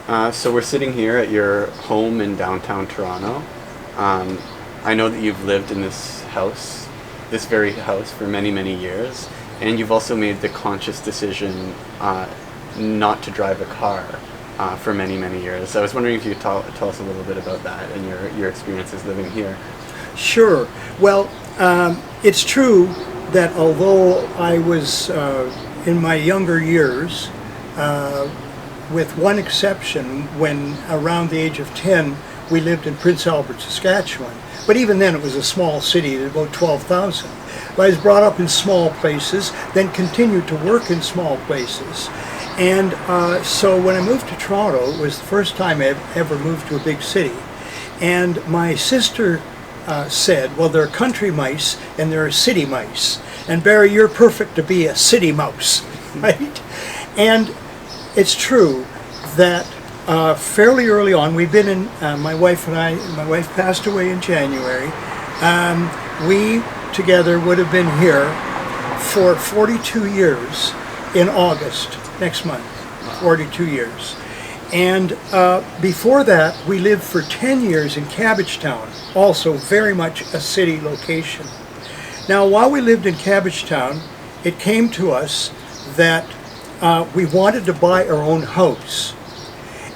So we're sitting here at your home in downtown Toronto. I know that you've lived in this very house, for many, many years, and you've also made the conscious decision not to drive a car for many, many years. I was wondering if you could tell us a little bit about that and your experiences living here. Sure. Well, it's true that although I was in my younger years, with one exception, when around the age of 10, we lived in Prince Albert, Saskatchewan. But even then it was a small city, about 12,000. But I was brought up in small places, then continued to work in small places. And so when I moved to Toronto, it was the first time I ever moved to a big city. And my sister said, well, there are country mice and there are city mice. And Barrie, you're perfect to be a city mouse, right? And it's true that fairly early on, we've been in, my wife passed away in January. We together would have been here for 42 years in August, next month, 42 years. And before that, we lived for 10 years in Cabbagetown, also very much a city location. Now, while we lived in Cabbagetown, it came to us that we wanted to buy our own house.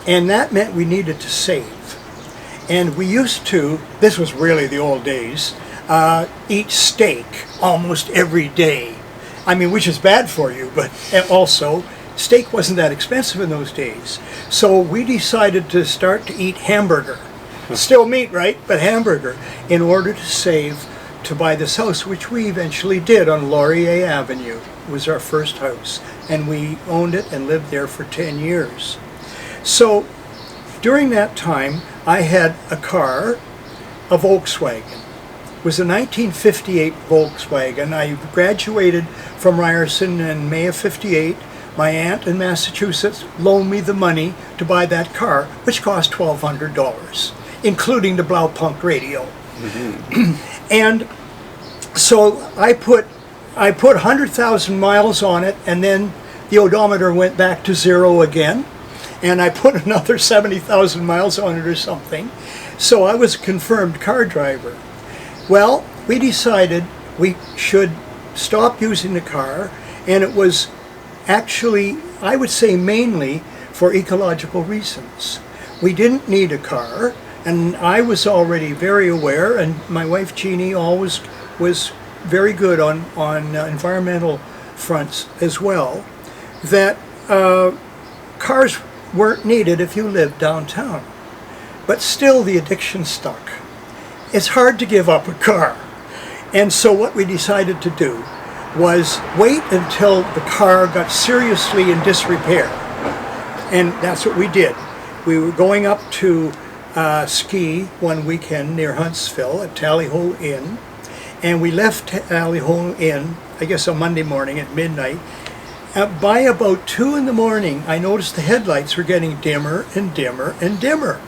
And that meant we needed to save. And we used to, this was really the old days, eat steak almost every day. I mean, which is bad for you, but also steak wasn't that expensive in those days. So we decided to start to eat hamburger. Still meat, right? But hamburger, in order to save to buy this house, which we eventually did on Laurier Avenue. It was our first house. And we owned it and lived there for 10 years. So during that time, I had a car, a Volkswagen. It was a 1958 Volkswagen. I graduated from Ryerson in May of '58. My aunt in Massachusetts loaned me the money to buy that car, which cost $1,200, including the Blaupunk radio. Mm-hmm. And so I put 100,000 miles on it, and then the odometer went back to zero again. And I put another 70,000 miles on it or something. So I was a confirmed car driver. Well, we decided we should stop using the car, and it was actually, I would say mainly, for ecological reasons. We didn't need a car, and I was already very aware, and my wife Jeannie always was very good on environmental fronts as well, that cars weren't needed if you lived downtown. But still the addiction stuck. It's hard to give up a car. And so what we decided to do was wait until the car got seriously in disrepair. And that's what we did. We were going up to ski one weekend near Huntsville at Tally Ho Inn. And we left Tally Ho Inn, I guess on Monday morning at midnight. By about 2 in the morning, I noticed the headlights were getting dimmer and dimmer and dimmer.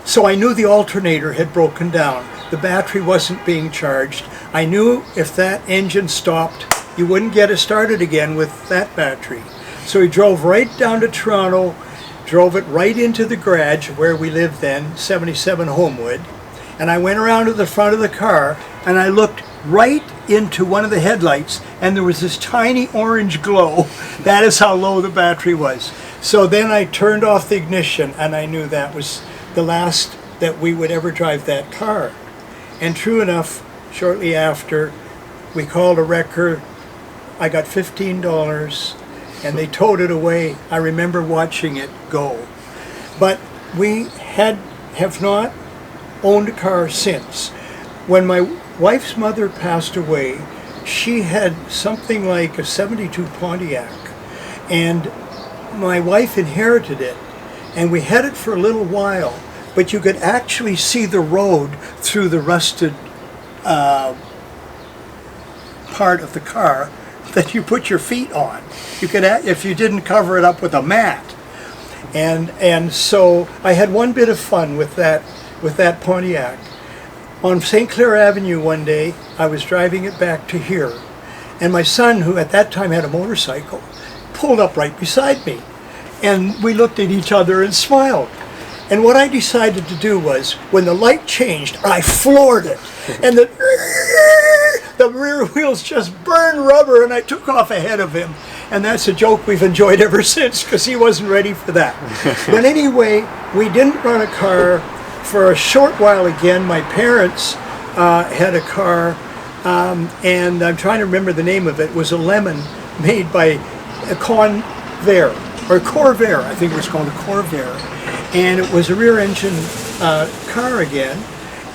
So I knew the alternator had broken down. The battery wasn't being charged. I knew if that engine stopped, you wouldn't get it started again with that battery. So we drove right down to Toronto, drove it right into the garage where we lived then, 77 Homewood. And I went around to the front of the car and I looked right into one of the headlights, and there was this tiny orange glow. That is how low the battery was. So then I turned off the ignition, and I knew that was the last that we would ever drive that car. And true enough, shortly after, we called a wrecker. I got $15, and they towed it away. I remember watching it go. But we have not owned a car since. When my wife's mother passed away, she had something like a '72 Pontiac, and my wife inherited it, and we had it for a little while, but you could actually see the road through the rusted part of the car that you put your feet on. You could, if you didn't cover it up with a mat. And so I had one bit of fun with that Pontiac. On St. Clair Avenue one day, I was driving it back to here, and my son, who at that time had a motorcycle, pulled up right beside me. And we looked at each other and smiled. And what I decided to do was, when the light changed, I floored it. And the rear wheels just burned rubber, and I took off ahead of him. And that's a joke we've enjoyed ever since, because he wasn't ready for that. But anyway, we didn't run a car for a short while again. My parents had a car, and I'm trying to remember the name of it. It was a Lemon made by a Convair, or Corvair, I think it was called a Corvair. And it was a rear engine car again.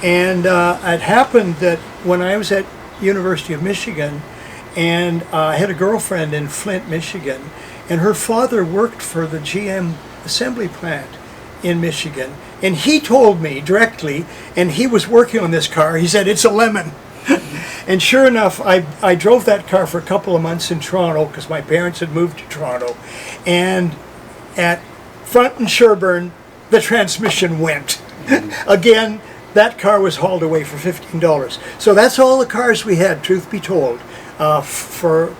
And it happened that when I was at University of Michigan, and I had a girlfriend in Flint, Michigan, and her father worked for the GM assembly plant in Michigan. And he told me directly, and he was working on this car, he said, "It's a Lemon." And sure enough, I drove that car for a couple of months in Toronto, because my parents had moved to Toronto. And at Front and Sherburne, the transmission went. Again, that car was hauled away for $15. So that's all the cars we had, truth be told, for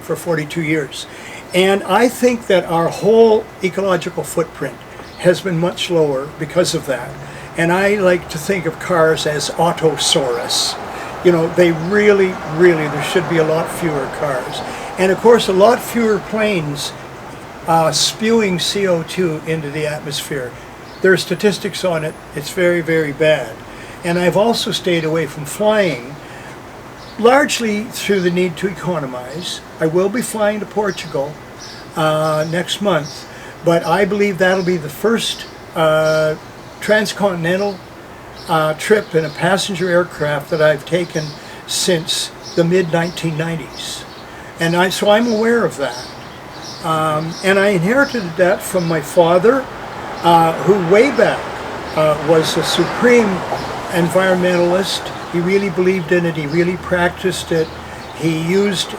42 years. And I think that our whole ecological footprint has been much lower because of that. And I like to think of cars as autosaurus. You know, they really, there should be a lot fewer cars. And of course, a lot fewer planes spewing CO2 into the atmosphere. There are statistics on it. It's very, very bad. And I've also stayed away from flying, largely through the need to economize. I will be flying to Portugal next month, but I believe that'll be the first transcontinental trip in a passenger aircraft that I've taken since the mid-1990s. And so I'm aware of that. And I inherited that from my father, who way back was a supreme environmentalist. He really believed in it. He really practiced it. He used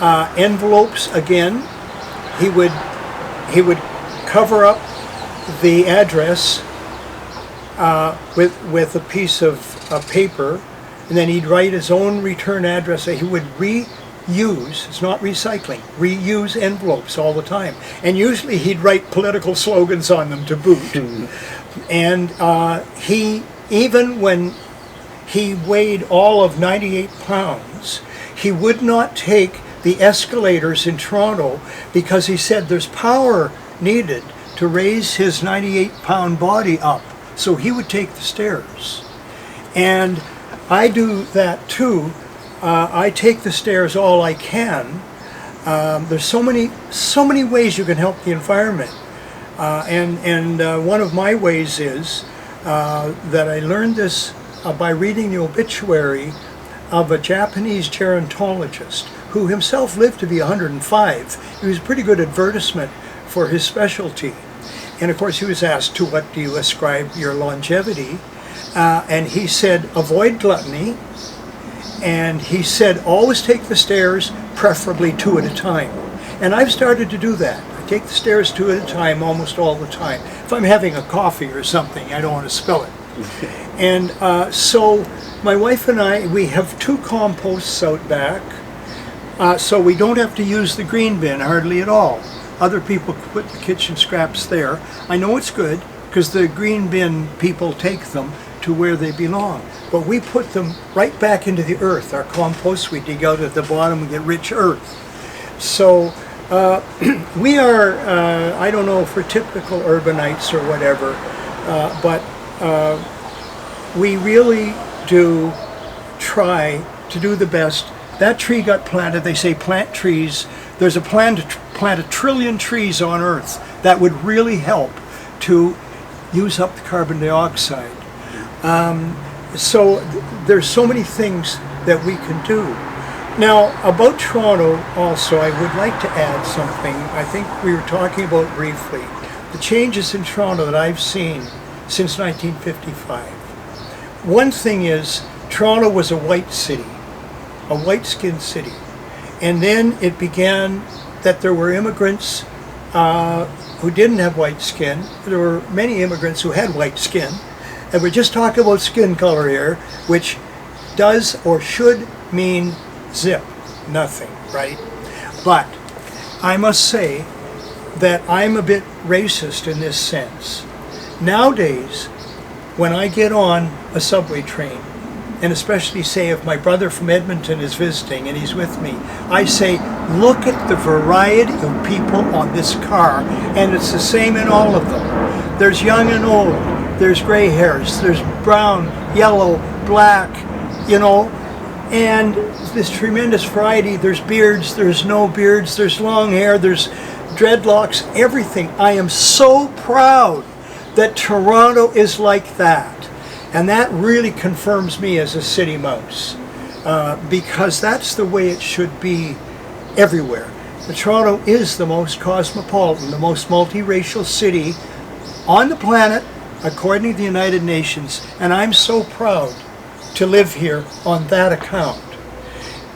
envelopes again. He would cover up the address with a piece of paper, and then he'd write his own return address. He would reuse, it's not recycling, reuse envelopes all the time. And usually he'd write political slogans on them to boot. And even when he weighed all of 98 pounds, he would not take the escalators in Toronto because he said there's power needed to raise his 98-pound body up. So he would take the stairs. And I do that too. I take the stairs all I can. There's so many ways you can help the environment. And one of my ways is that I learned this by reading the obituary of a Japanese gerontologist who himself lived to be 105. He was a pretty good advertisement for his specialty. And of course he was asked, to what do you ascribe your longevity? And he said, avoid gluttony. And he said, always take the stairs, preferably 2 at a time. And I've started to do that. I take the stairs 2 at a time almost all the time. If I'm having a coffee or something, I don't want to spill it. And so my wife and I, we have 2 composts out back, so we don't have to use the green bin hardly at all. Other people put the kitchen scraps there. I know it's good because the green bin people take them to where they belong. But we put them right back into the earth. Our compost we dig out at the bottom and get rich earth. So we are, I don't know if we're typical urbanites or whatever, but we really do try to do the best. That tree got planted. They say plant trees. There's a plan to plant 1 trillion trees on Earth. That would really help to use up the carbon dioxide. So there's so many things that we can do. Now, about Toronto also, I would like to add something. I think we were talking about briefly the changes in Toronto that I've seen since 1955. One thing is, Toronto was a white city, a white-skinned city. And then it began that there were immigrants who didn't have white skin. There were many immigrants who had white skin. And we're just talking about skin color here, which does or should mean zip, nothing, right? But I must say, that I'm a bit racist in this sense. Nowadays, when I get on a subway train, and especially say if my brother from Edmonton is visiting and he's with me, I say, look at the variety of people on this car, and it's the same in all of them. There's young and old, there's gray hairs, there's brown, yellow, black, you know, and this tremendous variety. There's beards, there's no beards, there's long hair, there's dreadlocks, everything. I am so proud that Toronto is like that. And that really confirms me as a city mouse, because that's the way it should be everywhere. Toronto is the most cosmopolitan, the most multiracial city on the planet, according to the United Nations, and I'm so proud to live here on that account.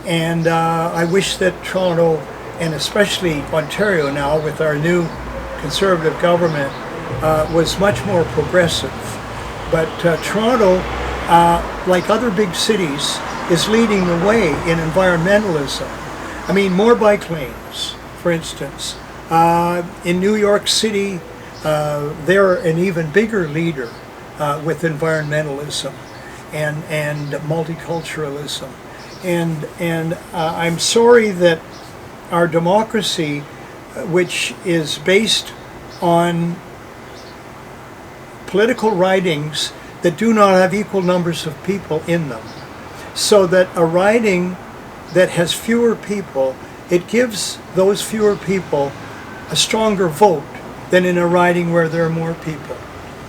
And I wish that Toronto, and especially Ontario now with our new Conservative government, was much more progressive. But Toronto, like other big cities, is leading the way in environmentalism. I mean, more bike lanes, for instance. In New York City, they're an even bigger leader with environmentalism and multiculturalism. And I'm sorry that our democracy, which is based on political ridings that do not have equal numbers of people in them, so that a riding that has fewer people, it gives those fewer people a stronger vote than in a riding where there are more people.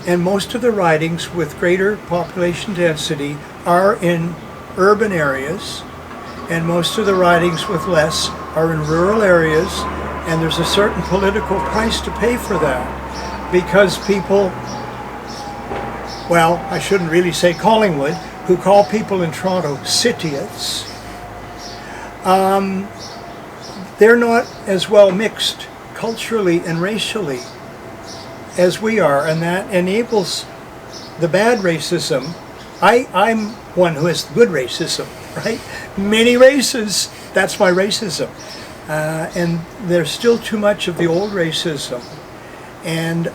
And most of the ridings with greater population density are in urban areas, and most of the ridings with less are in rural areas, and there's a certain political price to pay for that, because people, well, I shouldn't really say Collingwood, who call people in Toronto cityites, they're not as well mixed culturally and racially as we are, and that enables the bad racism. I'm one who has good racism, right? Many races, that's my racism. And there's still too much of the old racism. And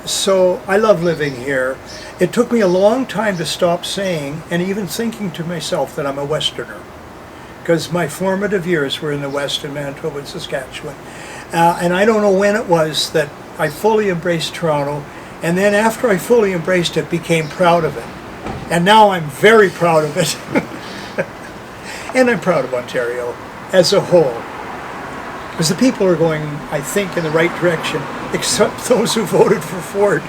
so I love living here. It took me a long time to stop saying and even thinking to myself that I'm a Westerner, because my formative years were in the West, in Manitoba and Saskatchewan. And I don't know when it was that I fully embraced Toronto, and then after I fully embraced it, became proud of it. And now I'm very proud of it. And I'm proud of Ontario as a whole, because the people are going, I think, in the right direction, except those who voted for Ford.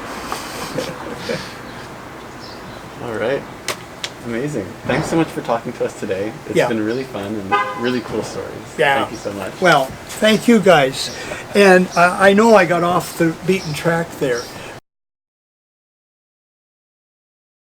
All right. Amazing. Thanks so much for talking to us today. It's been really fun and really cool stories. Yeah. Thank you so much. Well, thank you guys. And I know I got off the beaten track there,